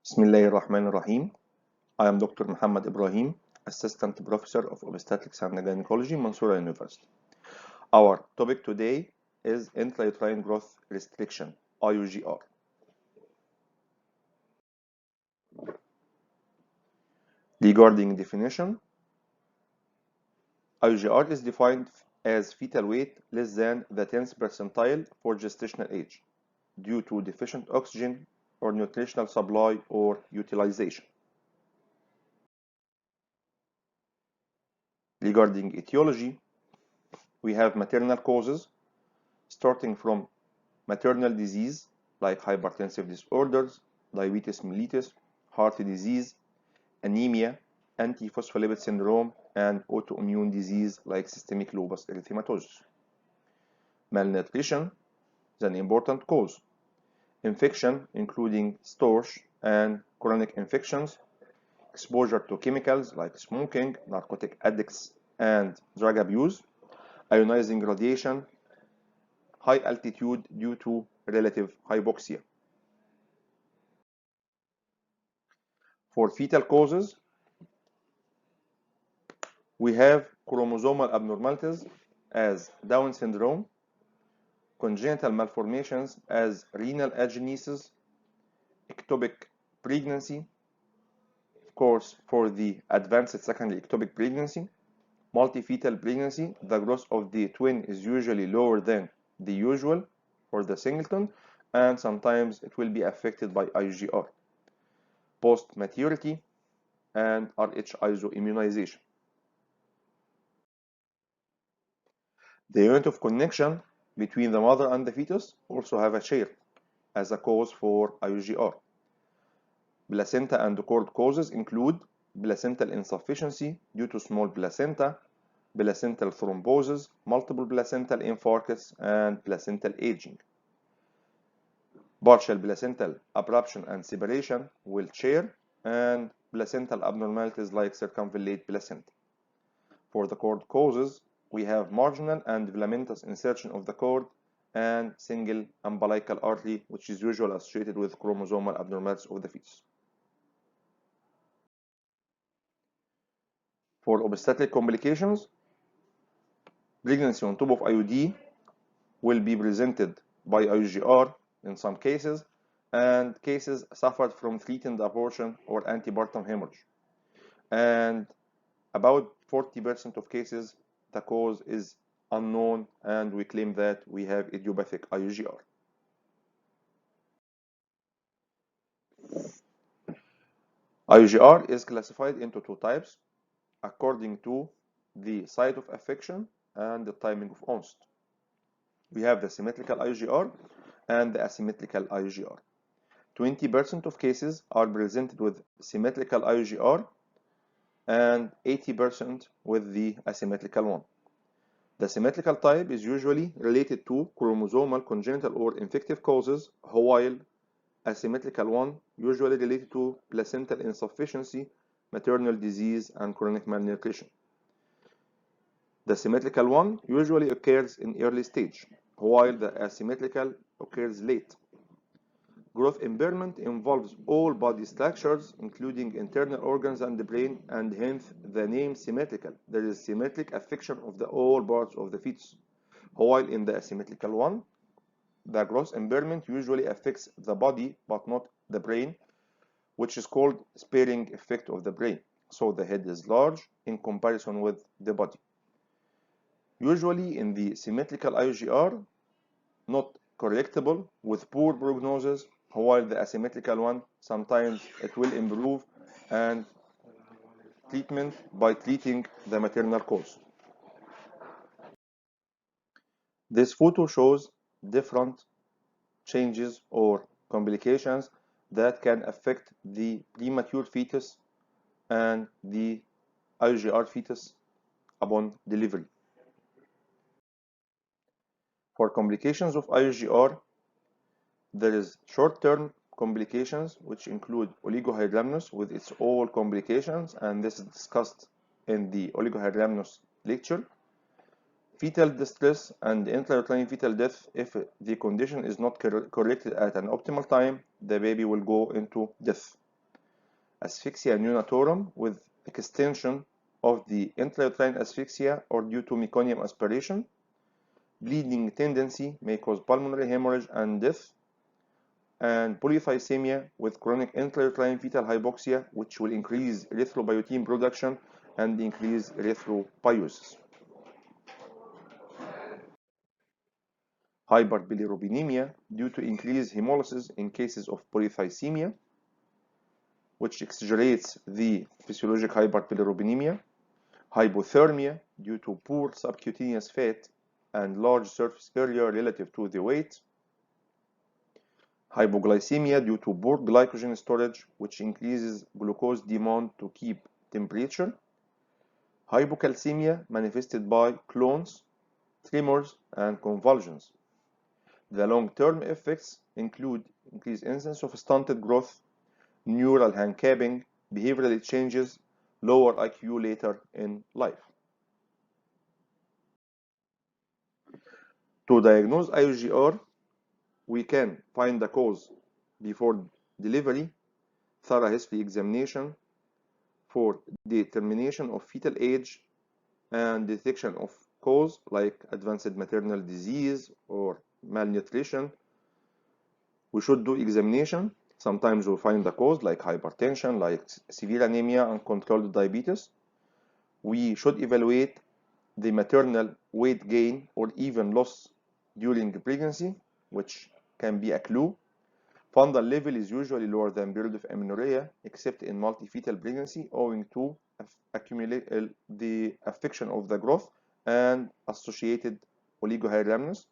Bismillahir Rahmanir Rahim. I am Dr. Mohamed Ibrahim, Assistant Professor of Obstetrics and Gynecology, Mansoura University. Our topic today is intrauterine growth restriction, IUGR. Regarding definition, IUGR is defined as fetal weight less than the 10th percentile for gestational age due to deficient oxygen or nutritional supply or utilization. Regarding etiology, we have maternal causes starting from maternal disease like hypertensive disorders, diabetes mellitus, heart disease, anemia, antiphospholipid syndrome, and autoimmune disease like systemic lupus erythematosus. Malnutrition is an important cause. Infection, including storch and chronic infections, exposure to chemicals like smoking, narcotic addicts, and drug abuse, ionizing radiation, high altitude due to relative hypoxia. For fetal causes, we have chromosomal abnormalities as Down syndrome, congenital malformations as renal agenesis, ectopic pregnancy, of course for the advanced secondary ectopic pregnancy, multifetal pregnancy, the growth of the twin is usually lower than the usual for the singleton, and sometimes it will be affected by IUGR. Post-maturity and Rh isoimmunization. The unit of connection between the mother and the fetus also have a share as a cause for IUGR. Placenta and cord causes include placental insufficiency due to small placenta, placental thrombosis, multiple placental infarcts, and placental aging. Partial placental abruption and separation will share, and placental abnormalities like circumvallate placenta. For the cord causes, we have marginal and filamentous insertion of the cord and single umbilical artery, which is usually associated with chromosomal abnormalities of the fetus. For obstetric complications, pregnancy on top of IUD will be presented by IUGR in some cases, and cases suffered from threatened abortion or antepartum hemorrhage. And about 40% of cases, the cause is unknown, and we claim that we have idiopathic IUGR. IUGR is classified into two types according to the site of affection and the timing of onset. We have the symmetrical IUGR and the asymmetrical IUGR. 20% of cases are presented with symmetrical IUGR and 80% with the asymmetrical one. The symmetrical type is usually related to chromosomal, congenital, or infective causes, while asymmetrical one usually related to placental insufficiency, maternal disease, and chronic malnutrition. The symmetrical one usually occurs in early stage, while the asymmetrical occurs late. Growth impairment involves all body structures, including internal organs and the brain, and hence the name symmetrical. There is symmetric affection of the all parts of the fetus. While in the asymmetrical one, the growth impairment usually affects the body but not the brain, which is called sparing effect of the brain. So the head is large in comparison with the body. Usually in the symmetrical IUGR, not correctable with poor prognosis, while the asymmetrical one, sometimes it will improve and treatment by treating the maternal cause. This photo shows different changes or complications that can affect the premature fetus and the IUGR fetus upon delivery. For complications of IUGR, there is short-term complications, which include oligohydramnios with its all complications, and this is discussed in the oligohydramnios lecture. Fetal distress and intrauterine fetal death. If the condition is not corrected at an optimal time, the baby will go into death. asphyxia neonatorum with extension of the intrauterine asphyxia or due to meconium aspiration. Bleeding tendency may cause pulmonary hemorrhage and death. And polycythemia with chronic intrauterine fetal hypoxia, which will increase erythropoietin production and increase erythropoiesis. Hyperbilirubinemia due to increased hemolysis in cases of polycythemia, which exaggerates the physiologic hyperbilirubinemia. Hypothermia due to poor subcutaneous fat and large surface area relative to the weight. Hypoglycemia due to poor glycogen storage, which increases glucose demand to keep temperature. Hypocalcemia manifested by clones, tremors, and convulsions. The long-term effects include increased incidence of stunted growth, neural handicapping, behavioral changes, lower IQ later in life. To diagnose IUGR, we can find the cause before delivery, thorough history examination for determination of fetal age and detection of cause like advanced maternal disease or malnutrition. We should do examination. Sometimes we'll find the cause like hypertension, like severe anemia, uncontrolled diabetes. We should evaluate the maternal weight gain or even loss during pregnancy, which can be a clue. Fundal level is usually lower than period of amenorrhea, except in multifetal pregnancy, owing to the affection of the growth and associated oligohydramnios.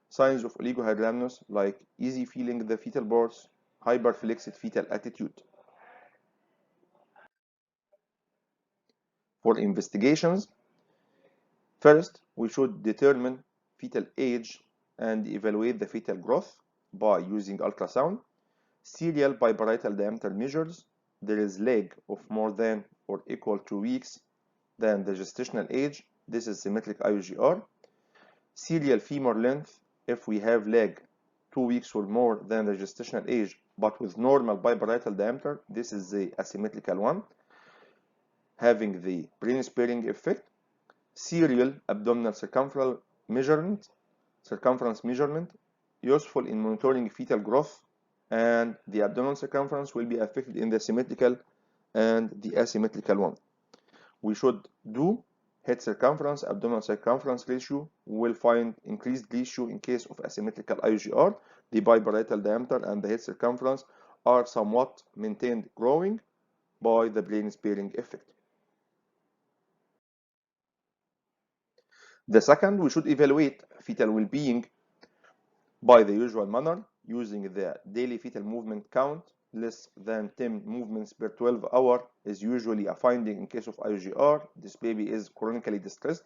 Signs of oligohydramnios like easy feeling the fetal parts, hyperflexed fetal attitude. For investigations, first, we should determine fetal age and evaluate the fetal growth by using ultrasound. Serial biparietal diameter measures. There is leg of more than or equal to weeks than the gestational age. This is symmetric IUGR. Serial femur length. If we have leg 2 weeks or more than the gestational age, but with normal biparietal diameter, this is the asymmetrical one, having the brain-sparing effect. Serial abdominal circumference measurement, useful in monitoring fetal growth, and the abdominal circumference will be affected in the symmetrical and the asymmetrical one. We should do head circumference, abdominal circumference ratio. We will find increased ratio in case of asymmetrical IUGR. The biparietal diameter and the head circumference are somewhat maintained growing by the brain-sparing effect. The second, we should evaluate fetal well-being by the usual manner using the daily fetal movement count. Less than 10 movements per 12 hours is usually a finding in case of IUGR. This baby is chronically distressed.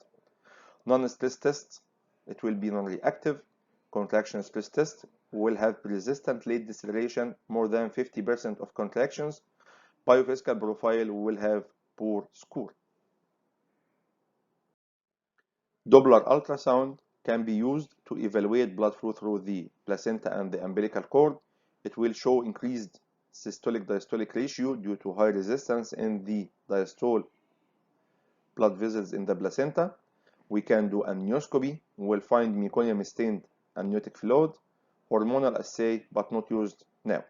Non-stress tests, it will be non-reactive. Contraction stress test will have persistent late deceleration, more than 50% of contractions. Biophysical profile will have poor score. Doppler ultrasound can be used to evaluate blood flow through the placenta and the umbilical cord. It will show increased systolic-diastolic ratio due to high resistance in the diastole blood vessels in the placenta. We can do amnioscopy. We will find meconium-stained amniotic fluid, hormonal assay, but not used now.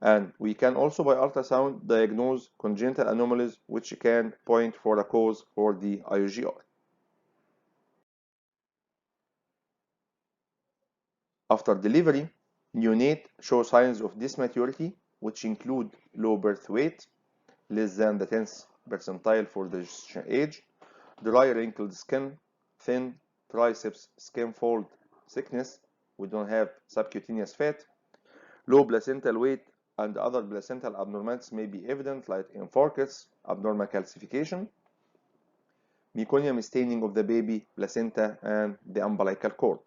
And we can also by ultrasound diagnose congenital anomalies, which can point for a cause for the IUGR. After delivery, neonate show signs of dysmaturity, which include low birth weight, less than the 10th percentile for the gestation age, dry wrinkled skin, thin triceps skin fold thickness, we don't have subcutaneous fat, low placental weight, and other placental abnormalities may be evident like infarctus, abnormal calcification, meconium staining of the baby, placenta, and the umbilical cord.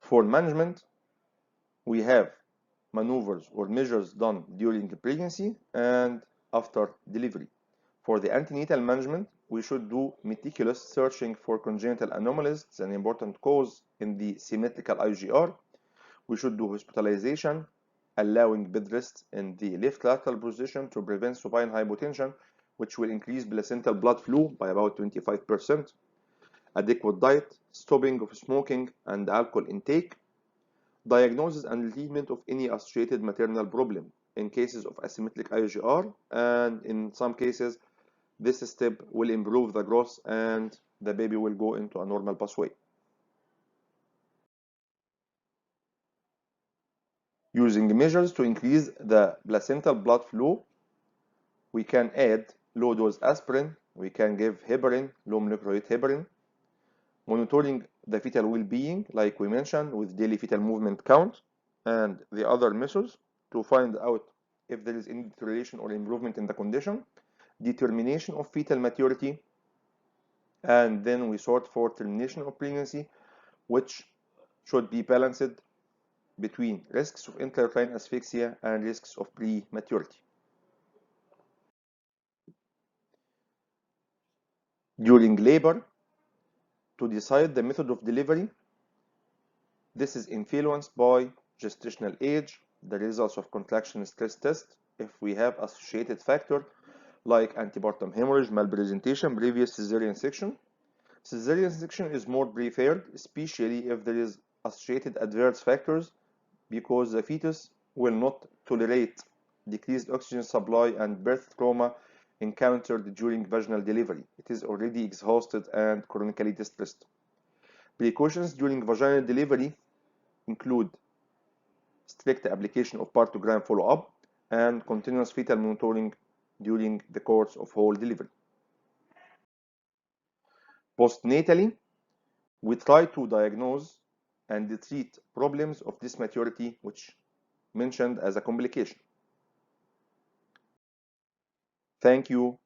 For management, we have maneuvers or measures done during pregnancy and after delivery. For the antenatal management, we should do meticulous searching for congenital anomalies. It's an important cause in the symmetrical IUGR. We should do hospitalization allowing bed rest in the left lateral position to prevent supine hypotension, which will increase placental blood flow by about 25%, adequate diet, stopping of smoking and alcohol intake, diagnosis and treatment of any associated maternal problem in cases of asymmetric IUGR, and in some cases, this step will improve the growth and the baby will go into a normal pathway. Using measures to increase the placental blood flow, we can add low-dose aspirin, we can give heparin, low molecular weight heparin, monitoring the fetal well-being, like we mentioned, with daily fetal movement count, and the other methods to find out if there is any deterioration or improvement in the condition, determination of fetal maturity, and then we sort for termination of pregnancy, which should be balanced between risks of intrauterine asphyxia and risks of prematurity. During labor, to decide the method of delivery, this is influenced by gestational age, the results of contraction stress test, if we have associated factor like antepartum hemorrhage, malpresentation, previous cesarean section. Cesarean section is more preferred, especially if there is associated adverse factors, because the fetus will not tolerate decreased oxygen supply and birth trauma encountered during vaginal delivery. It is already exhausted and chronically distressed. Precautions during vaginal delivery include strict application of partogram follow-up and continuous fetal monitoring during the course of whole delivery. Postnatally, we try to diagnose and treat problems of dysmaturity, which mentioned as a complication. Thank you.